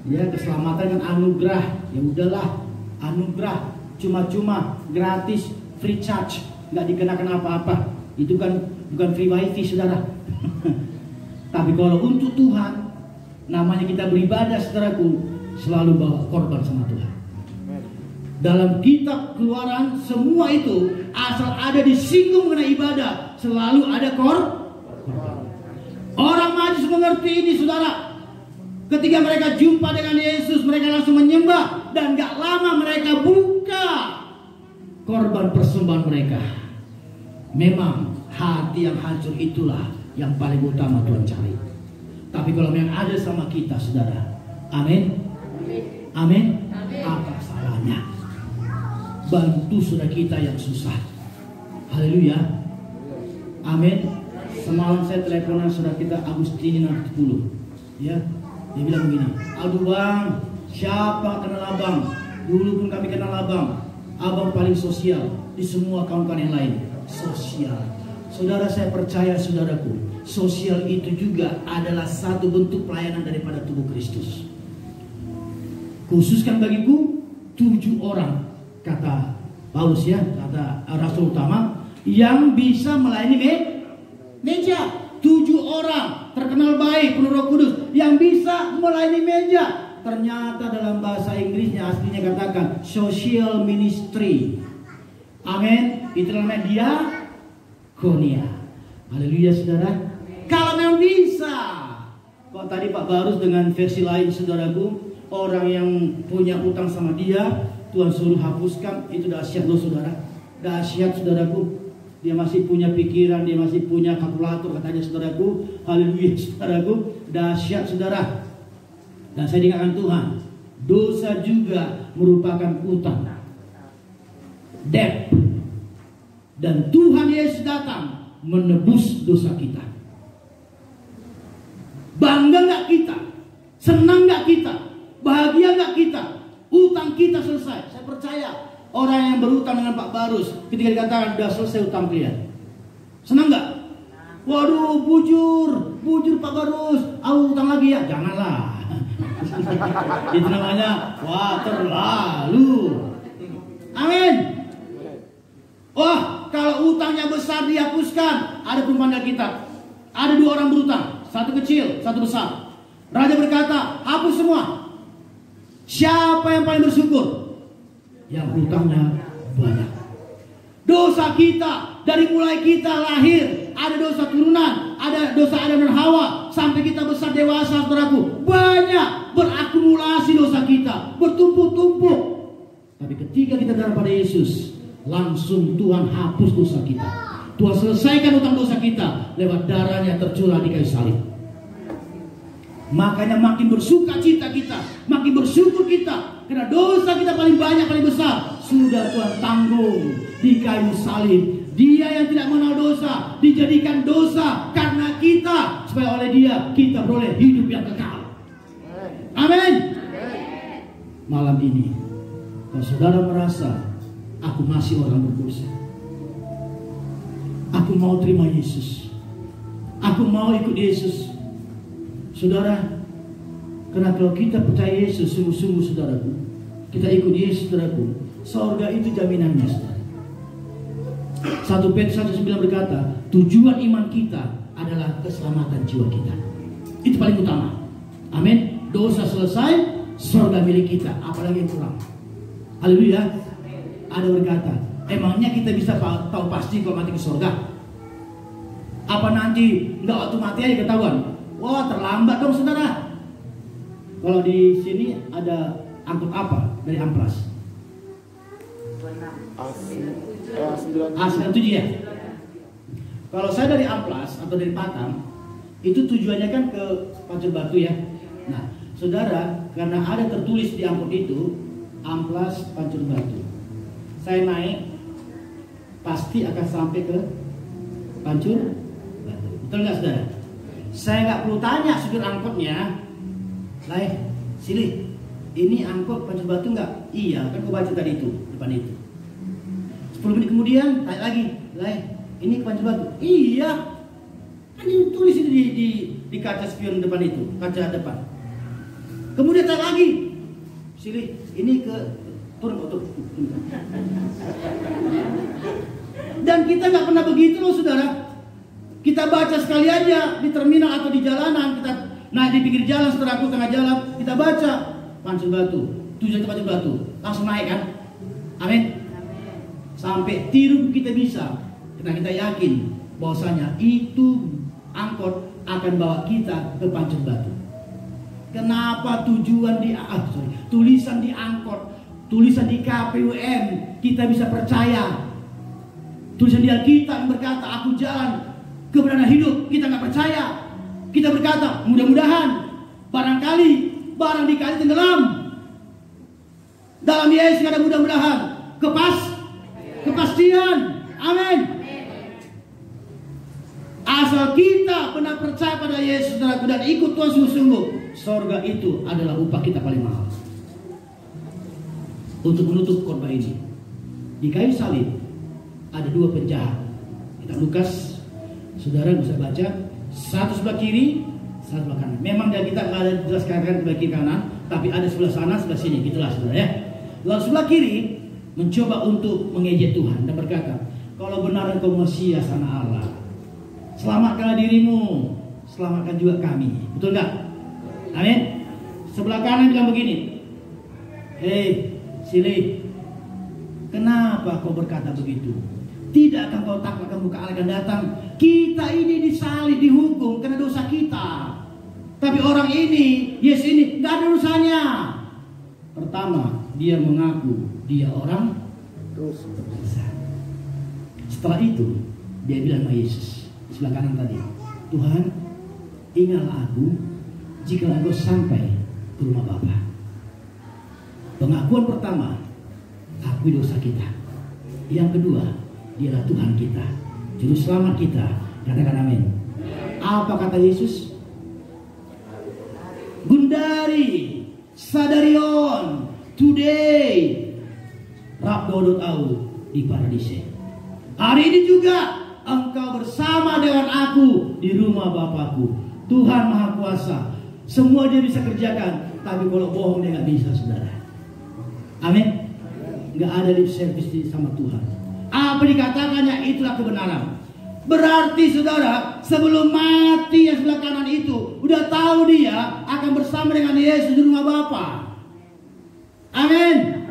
ya, keselamatan kan anugerah. Ya udahlah, anugerah cuma-cuma, gratis, free charge, nggak dikenakan apa-apa. Itu kan bukan free wifi, saudara. Tapi kalau untuk Tuhan, namanya kita beribadah, saudaraku, selalu bawa korban sama Tuhan. Dalam kitab Keluaran, semua itu asal ada disinggung mengenai ibadah, selalu ada korban. Orang Majus mengerti ini, saudara. Ketika mereka jumpa dengan Yesus, mereka langsung menyembah, dan gak lama mereka buka korban persembahan mereka. Memang hati yang hancur itulah yang paling utama Tuhan cari. Tapi kalau memang ada sama kita, saudara, amin, amin, apa salahnya bantu saudara kita yang susah? Haleluya, amin. Semalam saya teleponan saudara kita Agustini 10, ya, dia bilang begini, aduh bang, siapa kenal abang? Dulu pun kami kenal abang. Abang paling sosial di semua kawan-kawan yang lain. Sosial. Saudara, saya percaya, saudaraku, sosial itu juga adalah satu bentuk pelayanan daripada tubuh Kristus. Khususkan bagiku 7 orang, kata Paulus, ya, kata Rasul utama, yang bisa melayani meja. 7 orang terkenal baik, penuh Roh Kudus, yang bisa melayani meja. Ternyata dalam bahasa Inggrisnya aslinya katakan social ministry. Amin. Itu namanya diakonia. Haleluya, saudara. Kalau memang bisa. Kok tadi Pak Barus dengan versi lain, saudaraku, orang yang punya utang sama dia, Tuhan suruh hapuskan, itu dahsyat loh, saudara. Dahsyat, saudaraku. Dia masih punya pikiran, dia masih punya kalkulator, katanya, saudaraku. Haleluya, saudaraku. Dahsyat, saudara. Dan saya diingatkan Tuhan, dosa juga merupakan utang, debt. Dan Tuhan Yesus datang menebus dosa kita. Bangga gak kita? Senang gak kita? Bahagia gak kita? Utang kita selesai. Saya percaya orang yang berutang dengan Pak Barus, ketika dikatakan sudah selesai utang kalian, senang gak? Waduh, bujur Pak Barus, utang lagi ya? Janganlah. Itu namanya wah terlalu. Amin. Wah, kalau utangnya besar dihapuskan. Ada perumpamaan Alkitab. Ada 2 orang berutang, satu kecil, satu besar. Raja berkata, hapus semua. Siapa yang paling bersyukur? Yang utangnya banyak. Dosa kita dari mulai kita lahir, ada dosa turunan, ada dosa Adam dan Hawa. sampai kita besar dewasa, saudaraku, banyak berakumulasi dosa kita, bertumpuk-tumpuk. Tapi ketika kita datang pada Yesus, langsung Tuhan hapus dosa kita. Tuhan selesaikan utang dosa kita lewat darahnya tercurah di kayu salib. Makanya makin bersuka cita kita, makin bersyukur kita, karena dosa kita paling banyak, paling besar sudah Tuhan tanggung di kayu salib. Dia yang tidak mengenal dosa dijadikan dosa karena kita, supaya oleh Dia kita beroleh hidup yang kekal. Amin. Malam ini, kalau saudara merasa aku masih orang berdosa, aku mau terima Yesus, aku mau ikut Yesus, saudara. Karena kalau kita percaya Yesus sungguh-sungguh, saudaraku, kita ikut Yesus, saudaraku, sorga itu jaminannya, saudara. 1 Petrus 1:9 berkata, tujuan iman kita adalah keselamatan jiwa kita. Itu paling utama. Amin. Dosa selesai, sorga milik kita, apalagi yang kurang. Haleluya. Ada berkata, emangnya kita bisa tahu pasti kalau mati ke sorga? Apa nanti nggak waktu mati aja ketahuan? Wah, terlambat dong, saudara. Kalau di sini ada angkut apa dari Amplas? A97 ya. Kalau saya dari Amplas atau dari Patang, itu tujuannya kan ke Pancur Batu ya. Nah, saudara, karena ada tertulis di angkut itu Amplas Pancur Batu, saya naik pasti akan sampai ke Pancur Batu. Betul nggak, saudara? Saya nggak perlu tanya supir angkotnya, "Lai, sini, ini angkot Pancur Batu nggak?" "Iya, kan kau baca tadi itu, depan itu." 10 menit kemudian tanya lagi, "Lai, ini ke Pancur Batu?" "Iya, kan ditulis itu di kaca spion depan itu, kaca depan." Kemudian tanya lagi, "Sini, ini ke turun untuk." Dan kita nggak pernah begitu loh, saudara. Kita baca sekali aja di terminal atau di jalanan, kita naik di pinggir jalan, saudaraku, tengah jalan, kita baca Pancur Batu, tujuan Pancur Batu, langsung naik kan? Amin. Sampai tiru kita bisa, karena kita yakin bahwasanya itu angkot akan bawa kita ke Pancur Batu. Kenapa tujuan tulisan di angkot, tulisan di KPUM kita bisa percaya? Tulisan di Alkitab berkata, "Aku jalan kebenaran hidup." Kita nggak percaya. Kita berkata, mudah-mudahan, barangkali barang dikali tenggelam. Dalam Yesus ada mudah-mudahan, kepastian. Amin. Asal kita benar percaya pada Yesus dan ikut Tuhan sungguh-sungguh, sorga itu adalah upah kita paling mahal. Untuk menutup korban ini, di kayu salib ada 2 penjahat. Kita Lukas, saudara bisa baca, satu sebelah kiri, satu sebelah kanan. Memang dari kita nggak ada jelaskan sebelah kiri kanan, tapi ada sebelah sana, sebelah sini, gitulah, saudara ya. Lalu sebelah kiri mencoba untuk mengejek Tuhan dan berkata, "Kalau benar engkau Mesias anak Allah, selamatkanlah dirimu, selamatkan juga kami." Betul nggak? Amin. Sebelah kanan bilang begini, "Hei, Sili, kenapa kau berkata begitu? Tidakkah kau takut akan muka Allah akan datang? Kita ini disalib, dihukum karena dosa kita. Tapi orang ini, Yesus ini, nggak ada dosanya." Pertama, dia mengaku dia orang dosa. Setelah itu, dia bilang sama Yesus di sebelah kanan tadi, "Tuhan, ingatlah aku jika engkau sampai ke rumah Bapa." Pengakuan pertama, akui dosa kita. Yang kedua, dialah Tuhan kita, juru selamat kita. Katakan amin. Apa kata Yesus? "Gundari, sadarion, today, Rabdodot au di paradise." Hari ini juga engkau bersama dengan aku di rumah Bapakku. Tuhan Maha Kuasa, semua dia bisa kerjakan, tapi kalau bohong dia nggak bisa, saudara. Amin. Nggak ada lip service sama Tuhan. Apa dikatakannya itulah kebenaran. Berarti saudara, sebelum mati yang sebelah kanan itu udah tahu dia akan bersama dengan Yesus di rumah Bapa. Amin.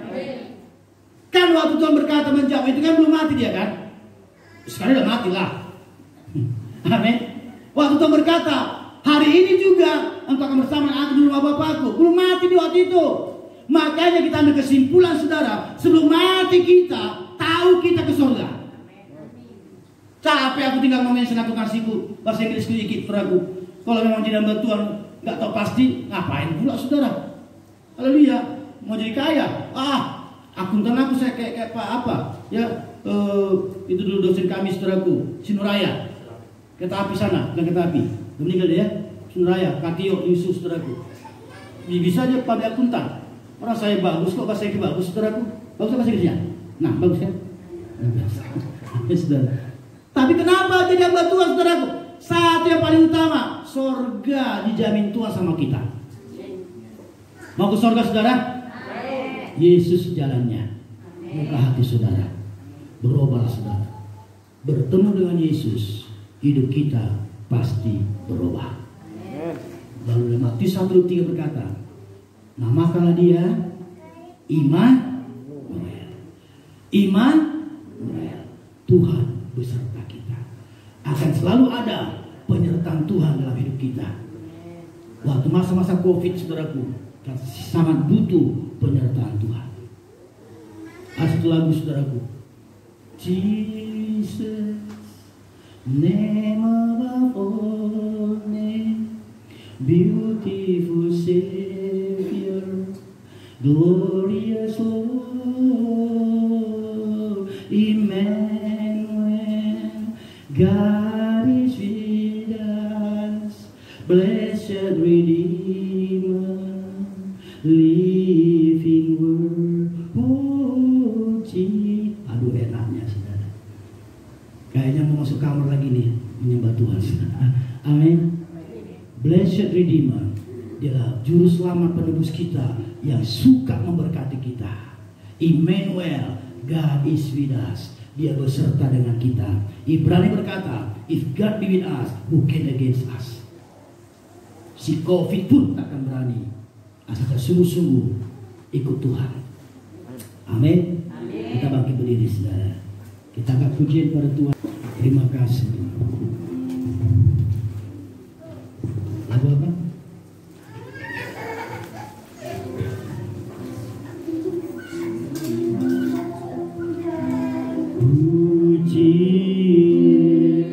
Kan waktu Tuhan berkata menjawab itu kan belum mati dia kan? Sekarang udah mati lah. Amin. Waktu Tuhan berkata, Hari ini juga engkau akan bersama aku di rumah Bapakku. Belum mati di waktu itu. Makanya kita ambil kesimpulan, saudara, sebelum mati kita tahu kita ke surga. Capek aku tinggal ngomongin senaku kasihku, bahasa Inggrisku dikit, saudaraku. Kalau memang tidak hamba Tuhan nggak tahu pasti, ngapain pula, saudara? Haleluya, mau jadi kaya? Akuntan aku saya kayak apa? Ya, itu dulu dosen kami, saudaraku, Sinuraya. Kereta api sana, bukan kereta api. Meninggal dia, Sinuraya, Katio, Yusuf, saudaraku. Bisa aja pada akuntan. Orang saya bagus kok, bahasa Inggris bagus, saudaraku. Bagus bahasa Inggrisnya? Nah, bagus kan? Ya, saudara. Tapi kenapa jadi hamba Tuhan, saudaraku? Satu yang paling utama, sorga dijamin Tuhan sama kita. Mau ke sorga, saudara? Yesus jalannya. Buka hati saudara, berubah saudara. Bertemu dengan Yesus, hidup kita pasti berubah. Lalu Matius 1:3 berkata, namakanlah dia Immanuel. Immanuel, Tuhan beserta kita. Akan selalu ada penyertaan Tuhan dalam hidup kita. Waktu masa-masa COVID, saudaraku, kita sangat butuh penyertaan Tuhan. Ada satu lagu, saudaraku, Jesus, name above all name, beautiful Savior, glorious Lord, Emmanuel, God is with us, blessed Redeemer, living word. Aduh, enaknya, saudara. Kayaknya mau masuk kamar lagi nih menyembah Tuhan, saudara. Amin. Blessed Redeemer, dialah juru selamat penebus kita yang suka memberkati kita. Emmanuel, God is with us. Dia beserta dengan kita. Ibrani berkata, if God be with us, who can against us? Si COVID pun takkan berani, asalkan sungguh-sungguh ikut Tuhan. Amin. Kita bangkit berdiri, saudara. Kita angkat pujian pada Tuhan. Terima kasih. Lagu apa? Puji,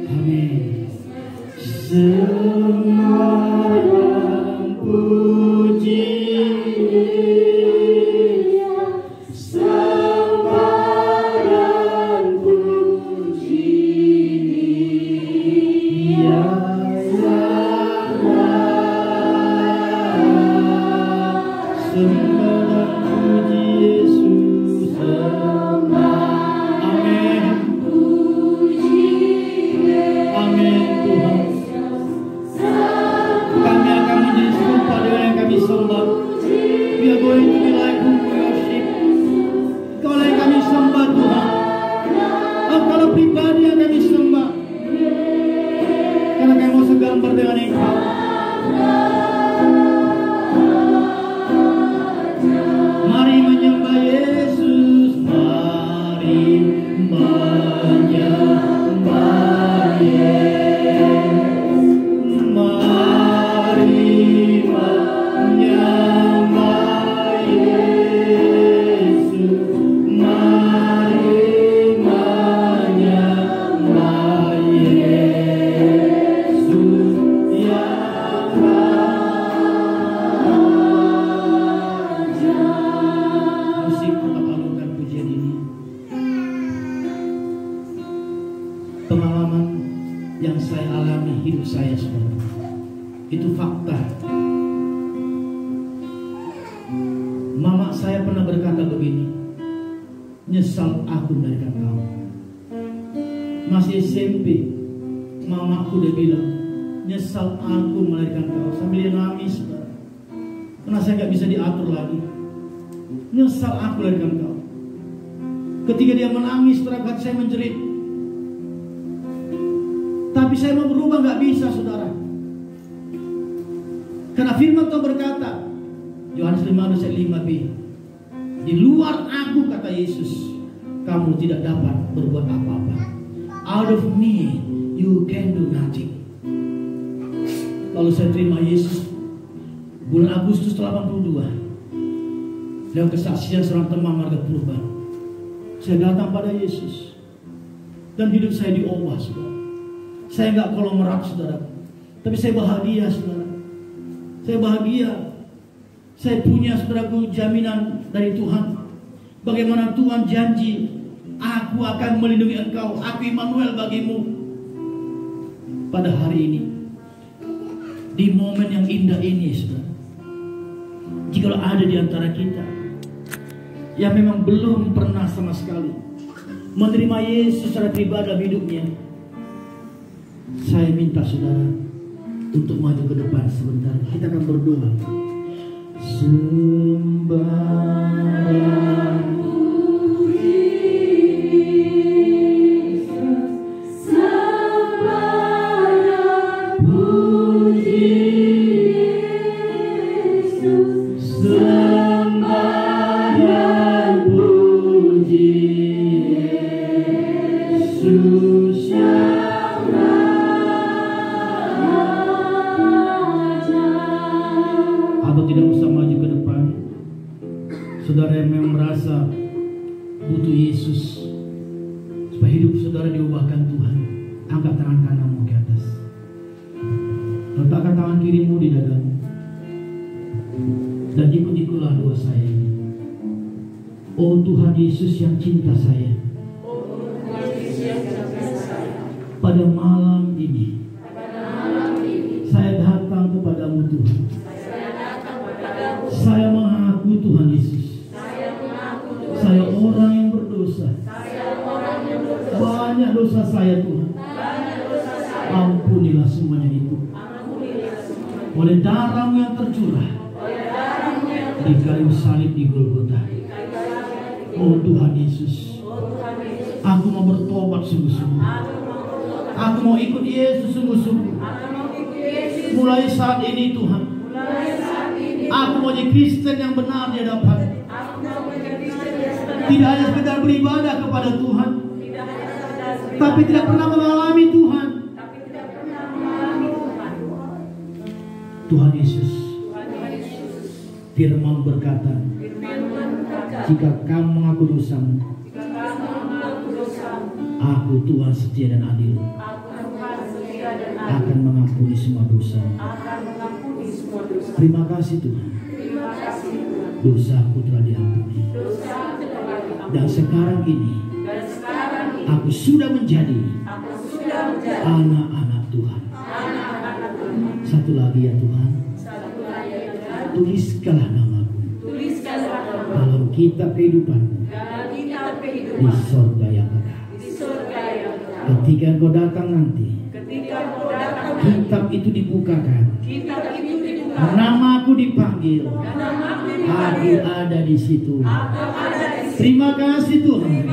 amin. Semua puji. Masih SMP, mamaku udah bilang, nyesal aku melahirkan kau. Sambil dia nangis, karena saya gak bisa diatur lagi. Nyesal aku melahirkan kau. Ketika dia menangis, terhadap saya menjerit. Tapi saya mau berubah gak bisa, saudara. Karena firman Tuhan berkata, Yohanes 15 ayat 5b, di luar aku, kata Yesus, kamu tidak dapat berbuat apa-apa. Out of me, you can do nothing. Lalu saya terima Yesus bulan Agustus 82. Lewat kesaksian seorang teman Marga Purba, saya datang pada Yesus dan hidup saya diubah, saudara. Saya nggak kolomerat, saudara, tapi saya bahagia, saudara. Saya bahagia. Saya punya, saudaraku, jaminan dari Tuhan. Bagaimana Tuhan janji, aku akan melindungi engkau, aku Immanuel bagimu. Pada hari ini, di momen yang indah ini, saudara, jika ada di antara kita yang memang belum pernah sama sekali menerima Yesus secara pribadi dalam hidupnya, saya minta saudara untuk maju ke depan sebentar. Kita akan berdoa. Saudara yang memang merasa butuh Yesus supaya hidup saudara diubahkan Tuhan, angkat tangan kananmu ke atas, letakkan tangan kirimu di dadamu, dan ikut-ikutlah doa saya ini. Oh Tuhan Yesus yang cinta saya, pada malam ini saya datang kepadamu Tuhan. Saya mengaku Tuhan Yesus, saya orang yang berdosa. Banyak dosa saya Tuhan. Ampunilah semuanya itu oleh darah-Mu yang tercurah di kayu salib di Golgota. Oh Tuhan Yesus, aku mau bertobat sungguh-sungguh. Aku mau ikut Yesus sungguh-sungguh. Mulai saat ini Tuhan, aku mau jadi Kristen yang benar di hadapan. Tidak hanya sekedar beribadah kepada Tuhan, tapi tidak pernah mengalami Tuhan. Tuhan Yesus, Firman berkata, jika kamu mengaku dosamu, aku Tuhan setia dan adil, akan mengampuni semua dosa. Terima kasih Tuhan, dosaku telah diampuni. Dan sekarang ini aku sudah menjadi anak-anak Tuhan. Satu lagi ya Tuhan, tuliskanlah namaku dalam kitab kehidupan-Mu di sorga yang kekal. Ketika Engkau datang nanti, kitab itu dibukakan, namaku dipanggil, aku ada di situ. Terima kasih Tuhan.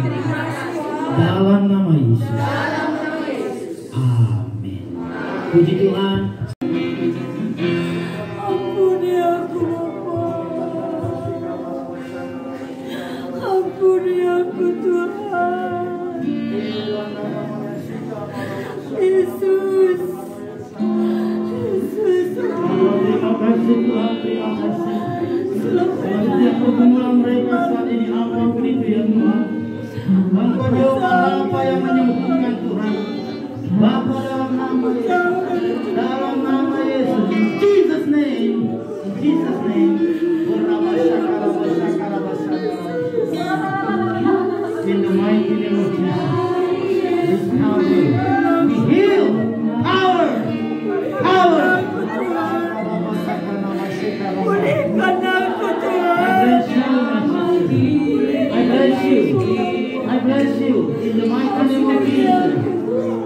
Dalam nama Yesus. Amin. Puji Tuhan. Ampuni aku Bapa. Ampuni aku Tuhan. Yesus. Terima kasih Tuhan. Terima kasih. Setiap pergumulan mereka saat ini, apapun itu ya Tuhan, Engkau jauhkan apa yang menyembuhkan Tuhan. Bapa dalam nama Yesus, dalam nama Yesus, in Jesus name, in Jesus name. In the mighty name of Jesus, this power, be healed, power. I bless you in the mighty name of Jesus.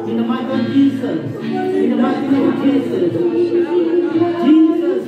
In the mighty name of Jesus. In the mighty name of Jesus. Jesus.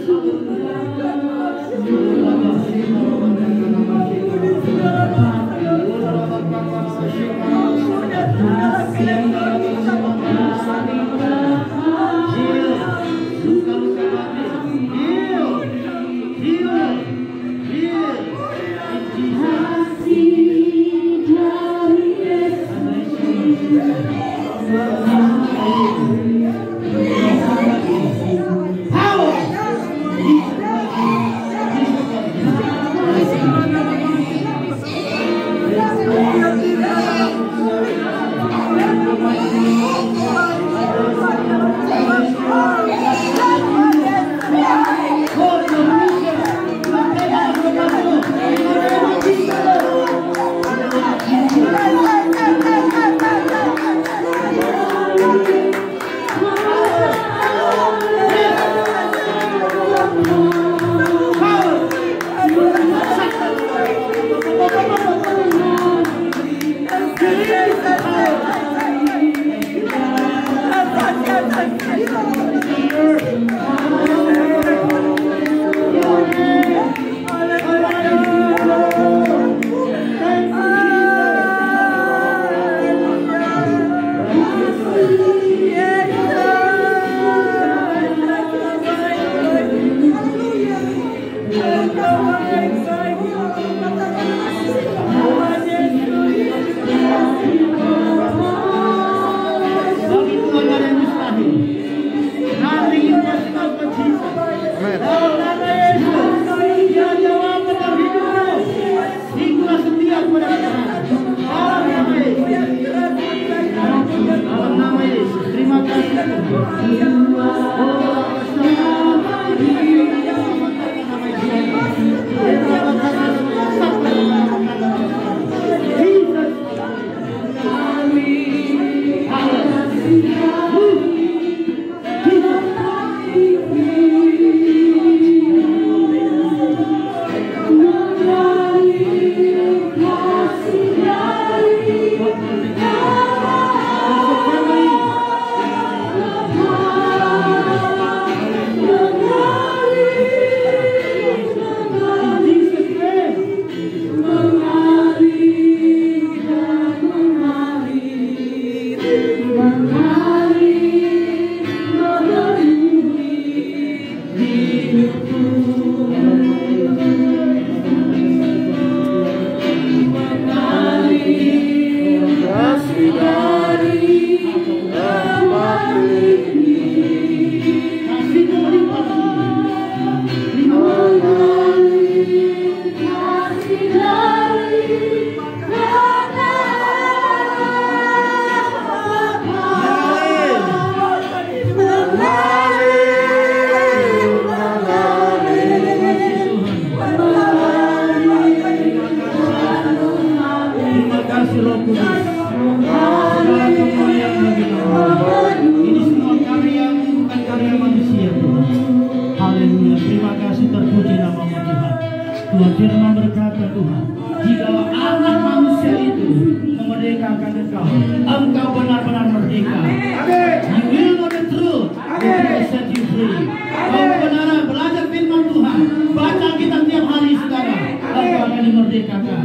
Tuhan firman berkata Tuhan, jikalau anak manusia itu memerdekakan engkau benar-benar merdeka. You will know the truth, it will set you free. Kau benar belajar firman Tuhan, baca kitab tiap hari saudara, engkau akan dimerdekakan.